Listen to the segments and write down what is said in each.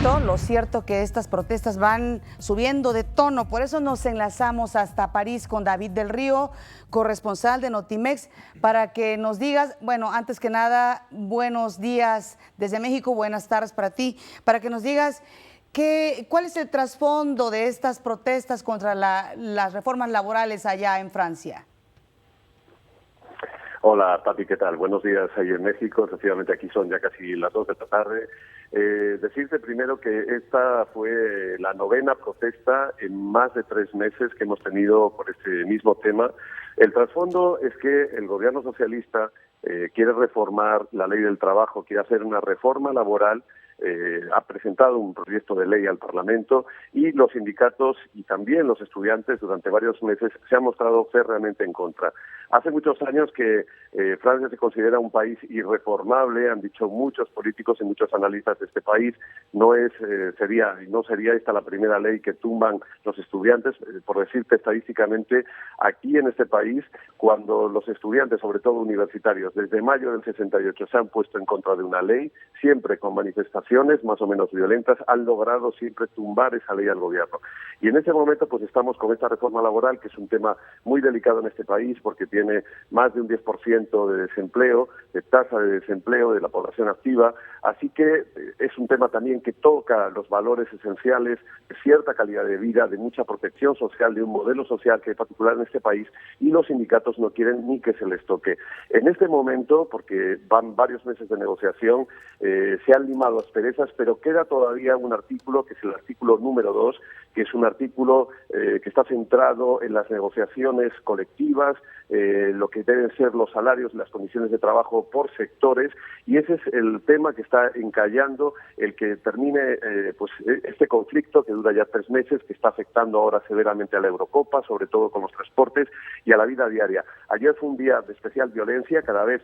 lo cierto que estas protestas van subiendo de tono. Por eso nos enlazamos hasta París con David del Río, corresponsal de Notimex, para que nos digas, bueno, antes que nada, buenos días desde México, buenas tardes para ti, para que nos digas cuál es el trasfondo de estas protestas contra las reformas laborales allá en Francia. Hola, Pati, ¿qué tal? Buenos días ahí en México. Efectivamente, aquí son ya casi las 2 de la tarde. Decirte primero que esta fue la 9ª protesta en más de 3 meses que hemos tenido por este mismo tema. El trasfondo es que el gobierno socialista quiere reformar la ley del trabajo, quiere hacer una reforma laboral. Ha presentado un proyecto de ley al Parlamento y los sindicatos y también los estudiantes durante varios meses se han mostrado férreamente en contra. Hace muchos años que Francia se considera un país irreformable, han dicho muchos políticos y muchos analistas de este país. No sería esta la primera ley que tumban los estudiantes. Por decirte estadísticamente, aquí en este país, cuando los estudiantes, sobre todo universitarios, desde mayo del 68 se han puesto en contra de una ley, siempre con manifestaciones más o menos violentas, han logrado siempre tumbar esa ley al gobierno. Y en ese momento pues estamos con esta reforma laboral, que es un tema muy delicado en este país porque tiene más de un 10% de desempleo, de tasa de desempleo de la población activa, así que es un tema también que toca los valores esenciales de cierta calidad de vida, de mucha protección social, de un modelo social que es particular en este país, y los sindicatos no quieren ni que se les toque. En este momento, porque van varios meses de negociación, se han limado asperezas, pero queda todavía un artículo, que es el artículo número 2, que es un artículo que está centrado en las negociaciones colectivas, lo que deben ser los salarios, las condiciones de trabajo por sectores, y ese es el tema que está encallando el que termine este conflicto que dura ya 3 meses, que está afectando ahora severamente a la Eurocopa, sobre todo con los transportes y a la vida diaria. Ayer fue un día de especial violencia, cada vez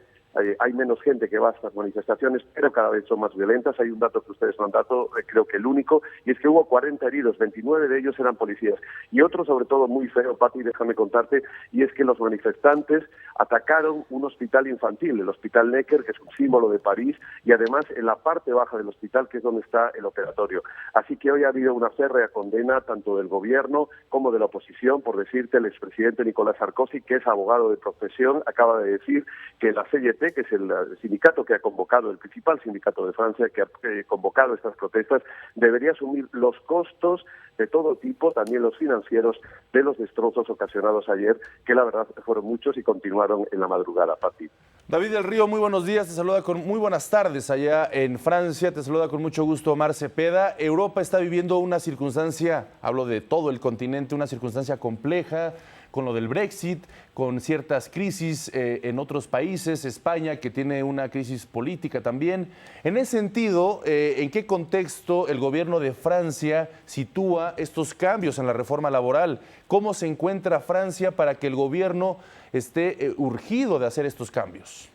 hay menos gente que va a estas manifestaciones, pero cada vez son más violentas. Hay un dato que ustedes no han dado, creo que el único, y es que hubo 40 heridos, 29 de ellos eran policías. Y otro, sobre todo, muy feo, Pati, déjame contarte, y es que los manifestantes atacaron un hospital infantil, el Hospital Necker, que es un símbolo de París, y además en la parte baja del hospital, que es donde está el operatorio. Así que hoy ha habido una férrea condena, tanto del gobierno como de la oposición. Por decirte, el expresidente Nicolas Sarkozy, que es abogado de profesión, acaba de decir que la CGT, que es el sindicato que ha convocado, el principal sindicato de Francia que ha convocado estas protestas, debería asumir los costos de todo tipo, también los financieros, de los destrozos ocasionados ayer, que la verdad fueron muchos y continuaron en la madrugada, Pati. David del Río, muy buenos días, te saluda muy buenas tardes allá en Francia, te saluda con mucho gusto Omar Cepeda. Europa está viviendo una circunstancia, hablo de todo el continente, una circunstancia compleja, con lo del Brexit, con ciertas crisis en otros países, España que tiene una crisis política también. En ese sentido, ¿en qué contexto el gobierno de Francia sitúa estos cambios en la reforma laboral? ¿Cómo se encuentra Francia para que el gobierno esté urgido de hacer estos cambios?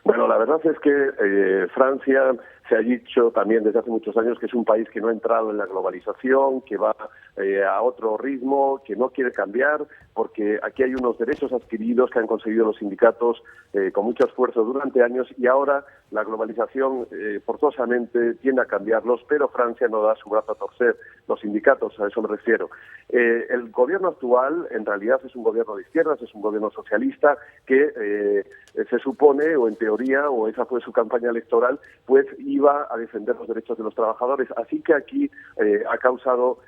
Bueno, la verdad es que Francia se ha dicho también desde hace muchos años que es un país que no ha entrado en la globalización, que va a otro ritmo, que no quiere cambiar, porque aquí hay unos derechos adquiridos que han conseguido los sindicatos con mucho esfuerzo durante años, y ahora la globalización forzosamente tiende a cambiarlos, pero Francia no da su brazo a torcer. Los sindicatos, a eso me refiero. El gobierno actual en realidad es un gobierno de izquierdas, es un gobierno socialista que se supone, o en teoría, o esa fue su campaña electoral, pues iba a defender los derechos de los trabajadores. Así que aquí ha causado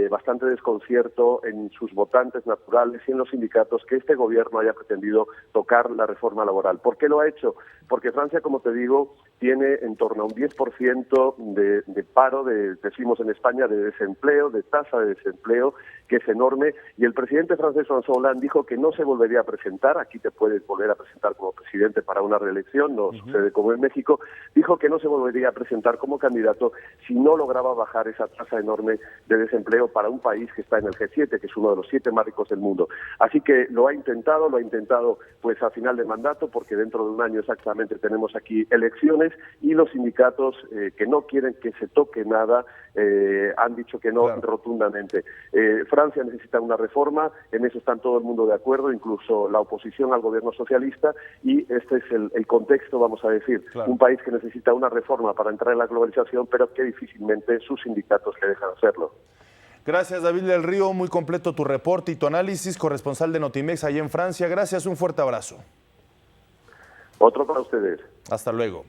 bastante desconcierto en sus votantes naturales y en los sindicatos que este gobierno haya pretendido tocar la reforma laboral. ¿Por qué lo ha hecho? Porque Francia, como te digo, tiene en torno a un 10% de paro, decimos en España, de desempleo, de tasa de desempleo, que es enorme, y el presidente francés François Hollande dijo que no se volvería a presentar, aquí te puedes volver a presentar como presidente para una reelección, no sucede como en México, dijo que no se volvería a presentar como candidato si no lograba bajar esa tasa enorme de desempleo empleo para un país que está en el G7, que es uno de los 7 más ricos del mundo. Así que lo ha intentado pues a final de mandato, porque dentro de un año exactamente tenemos aquí elecciones, y los sindicatos que no quieren que se toque nada han dicho que no, claro, rotundamente. Francia necesita una reforma, en eso están todo el mundo de acuerdo, incluso la oposición al gobierno socialista, y este es el contexto, vamos a decir, claro, un país que necesita una reforma para entrar en la globalización, pero que difícilmente sus sindicatos le dejan hacerlo. Gracias, David del Río, muy completo tu reporte y tu análisis, corresponsal de Notimex allá en Francia. Gracias, un fuerte abrazo. Otro para ustedes. Hasta luego.